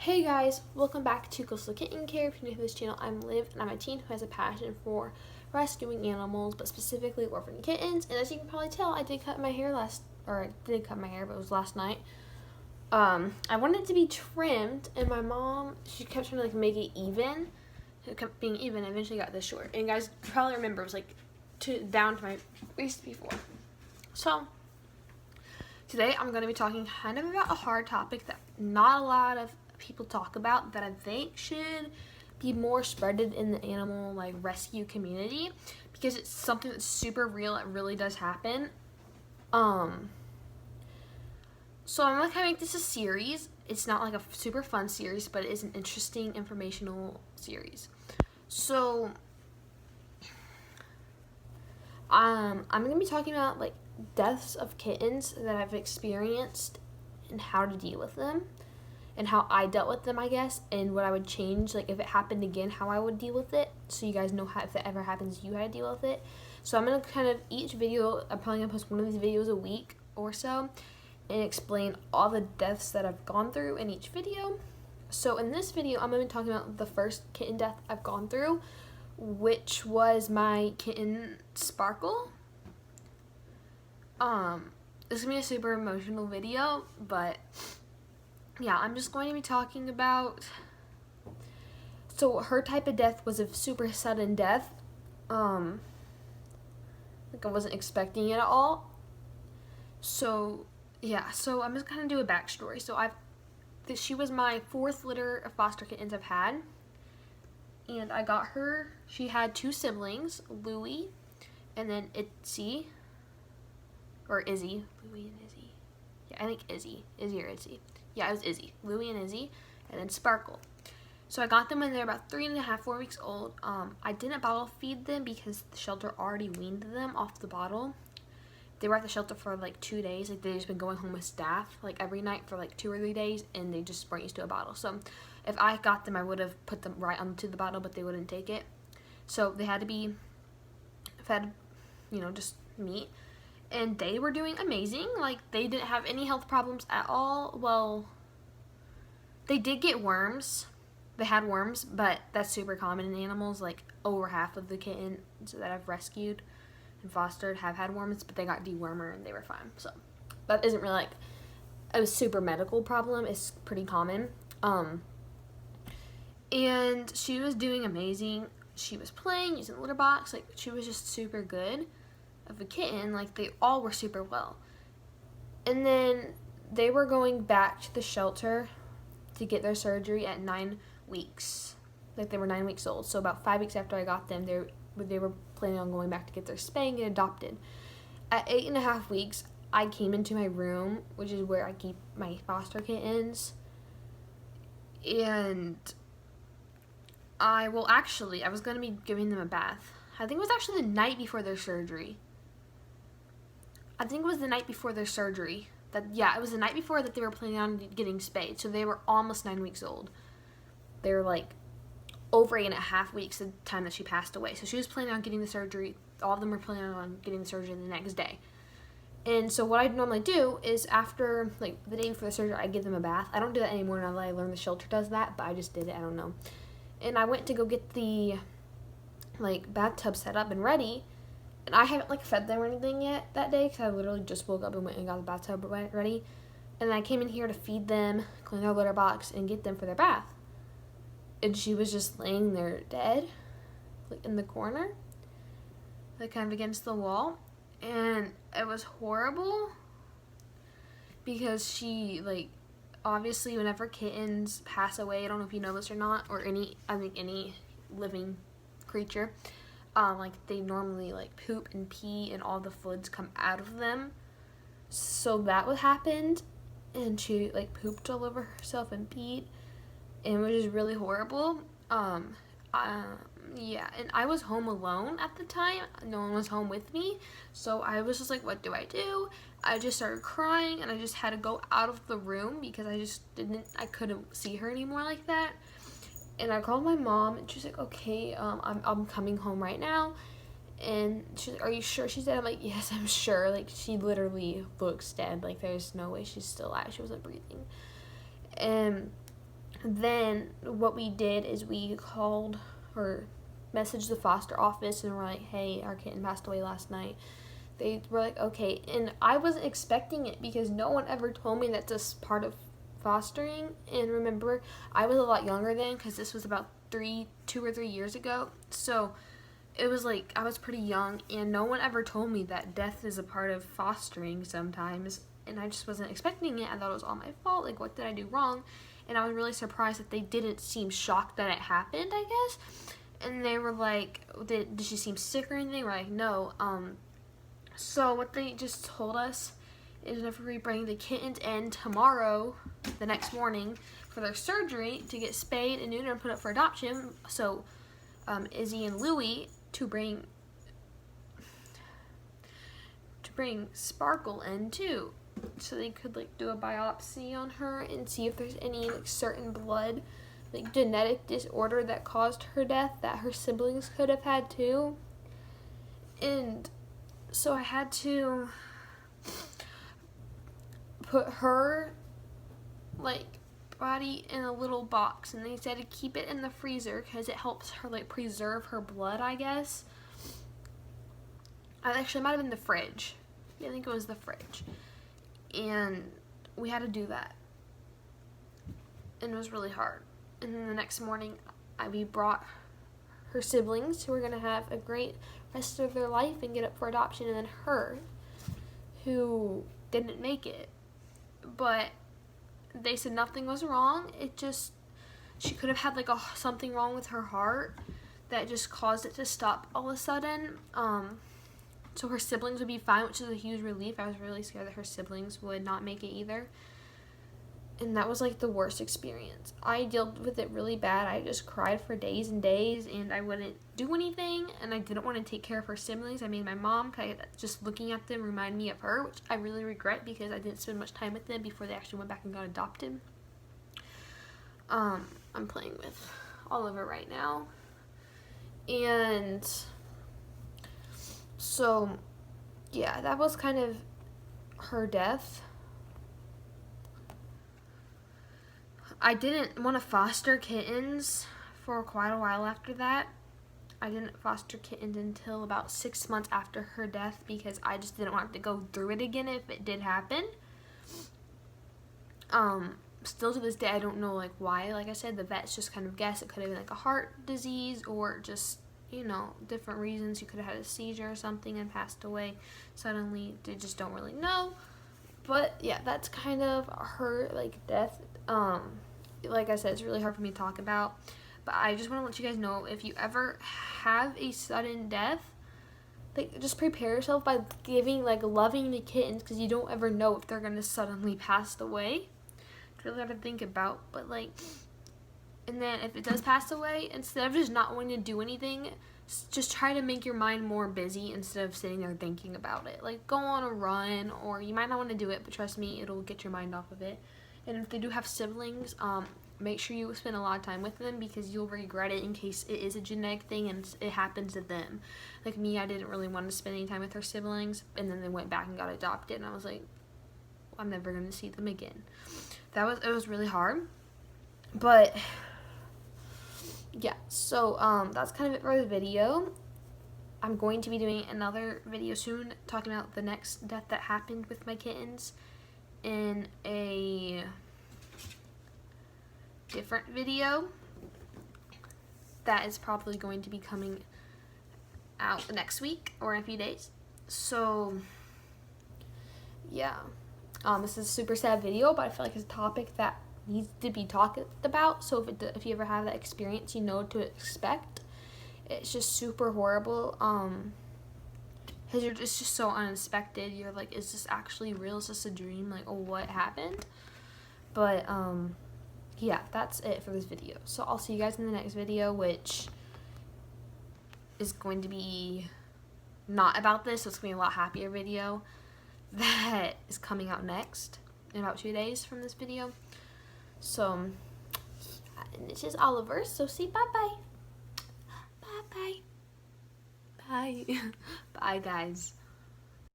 Hey guys, welcome back to Coastal Kitten Care. If you're new to this channel, I'm Liv, and I'm a teen who has a passion for rescuing animals, but specifically orphan kittens. And as you can probably tell, I did cut my hair but it was last night. I wanted it to be trimmed, and my mom, she kept trying to make it even. It kept being even, and eventually got this short. And guys, you probably remember, it was down to my waist before. So, today I'm going to be talking kind of about a hard topic that not a lot of people talk about, that I think should be more spreaded in the animal rescue community, because it's something that's super real. It really does happen. So I'm gonna make this a series. It's not like a super fun series, but it is an interesting informational series. So I'm gonna be talking about deaths of kittens that I've experienced and how to deal with them, and how I dealt with them, I guess, and what I would change, if it happened again, how I would deal with it, so you guys know how, if it ever happens, you how to deal with it. So I'm going to each video, I'm probably going to post one of these videos a week or so, and explain all the deaths that I've gone through in each video. So in this video, I'm going to be talking about the first kitten death I've gone through, which was my kitten, Sparkle. This is going to be a super emotional video, but yeah, I'm just going to be talking about, so her type of death was a super sudden death. I wasn't expecting it at all. So yeah, so I'm just gonna do a backstory. So she was my fourth litter of foster kittens I've had, and I got her. She had two siblings, Louie, and then Izzy. Louie and Izzy. Yeah, I think Izzy or Izzy. Yeah, it was Izzy. Louie and Izzy, and then Sparkle. So I got them when they were about 3.5, 4 weeks old. I didn't bottle feed them because the shelter already weaned them off the bottle. They were at the shelter for 2 days. They've just been going home with staff every night for 2 or 3 days, and they just weren't used to a bottle. So if I got them, I would have put them right onto the bottle, but they wouldn't take it. So they had to be fed, just meat. And they were doing amazing. They didn't have any health problems at all. Well, they did get worms. They had worms, but that's super common in animals. Over half of the kittens that I've rescued and fostered have had worms, but they got dewormer and they were fine. So that isn't really a super medical problem. It's pretty common. And she was doing amazing. She was playing, using the litter box. She was just super good of a kitten. They all were super well. And then they were going back to the shelter to get their surgery at 9 weeks. They were 9 weeks old. So about 5 weeks after I got them, they were planning on going back to get their spay and get adopted. At 8.5 weeks, I came into my room, which is where I keep my foster kittens. And I was going to be giving them a bath. I think it was actually the night before their surgery. It was the night before that they were planning on getting spayed. So they were almost 9 weeks old. They were over 8.5 weeks the time that she passed away. So she was planning on getting the surgery. All of them were planning on getting the surgery the next day. And so what I normally do is after, the day before the surgery, I give them a bath. I don't do that anymore now that I learned the shelter does that, but I just did it. I don't know. And I went to go get the, bathtub set up and ready. And I haven't, fed them or anything yet that day, because I literally just woke up and went and got the bathtub ready. And I came in here to feed them, clean their litter box, and get them for their bath. And she was just laying there dead, in the corner, kind of against the wall. And it was horrible, because she, obviously whenever kittens pass away, I don't know if you know this or not, or any living creature, they normally poop and pee and all the fluids come out of them. So that what happened, and she pooped all over herself and peed, and it was just really horrible. Yeah, and I was home alone at the time. No one was home with me, so I was just what do I do? I just started crying, and I just had to go out of the room because I couldn't see her anymore like that. And I called my mom, and she's okay, I'm coming home right now. And she's are you sure she's dead? I'm yes, I'm sure. She literally looks dead. There's no way she's still alive. She wasn't breathing. And then what we did is we called or messaged the foster office and were like, hey, our kitten passed away last night. They were like, okay. And I wasn't expecting it because no one ever told me that's just part of fostering. And remember, I was a lot younger then because this was about 2 or 3 years ago. So it was like I was pretty young, and no one ever told me that death is a part of fostering sometimes. And I just wasn't expecting it. I thought it was all my fault. Like, what did I do wrong? And I was really surprised that they didn't seem shocked that it happened, I guess. And they were like, did she seem sick or anything? We're like, no. So what they just told us is whenever we bring the kittens in tomorrow, the next morning, for their surgery to get spayed and neutered and put up for adoption, so Izzy and Louie to bring Sparkle in too, so they could like do a biopsy on her and see if there's any like certain blood like genetic disorder that caused her death that her siblings could have had too. And so I had to put her like body in a little box, and they said to keep it in the freezer because it helps her like preserve her blood, I guess. Actually, it might have been the fridge. I think it was the fridge. And we had to do that. And it was really hard. And then the next morning, we brought her siblings who were going to have a great rest of their life and get up for adoption, and then her, who didn't make it. But they said nothing was wrong. It just, she could have had like something wrong with her heart that just caused it to stop all of a sudden. So her siblings would be fine, which is a huge relief. I was really scared that her siblings would not make it either. And that was like the worst experience. I dealt with it really bad. I just cried for days and days, and I wouldn't do anything, and I didn't want to take care of her siblings. I made my mom, just looking at them reminded me of her, which I really regret because I didn't spend much time with them before they actually went back and got adopted. I'm playing with Oliver right now. And so, yeah, that was kind of her death. I didn't want to foster kittens for quite a while after that. I didn't foster kittens until about 6 months after her death because I just didn't want to go through it again if it did happen. Still to this day, I don't know like why. Like I said, the vets just kind of guess it could have been like a heart disease or just, you know, different reasons. You could have had a seizure or something and passed away suddenly. They just don't really know. But yeah, that's kind of her like death. Like I said, it's really hard for me to talk about. But I just want to let you guys know, if you ever have a sudden death, like just prepare yourself by loving the kittens, because you don't ever know if they're gonna suddenly pass away. It's really hard to think about, but like, and then if it does pass away, instead of just not wanting to do anything, just try to make your mind more busy instead of sitting there thinking about it. Like, go on a run, or you might not want to do it, but trust me, it'll get your mind off of it. And if they do have siblings, make sure you spend a lot of time with them, because you'll regret it in case it is a genetic thing and it happens to them. Like me, I didn't really want to spend any time with her siblings, and then they went back and got adopted, and I was like, I'm never going to see them again. It was really hard. But yeah, so that's kind of it for the video. I'm going to be doing another video soon talking about the next death that happened with my kittens in a different video that is probably going to be coming out next week or in a few days. So yeah, this is a super sad video, but I feel like it's a topic that needs to be talked about. So if you ever have that experience, you know what to expect. It's just super horrible, because it's just so unexpected. You're like, is this actually real? Is this a dream? Like, oh, what happened? But yeah, that's it for this video. So I'll see you guys in the next video, which is going to be not about this, so it's going to be a lot happier video that is coming out next in about 2 days from this video. So, and this is Oliver, so say bye-bye. Bye-bye. Bye. Bye, guys.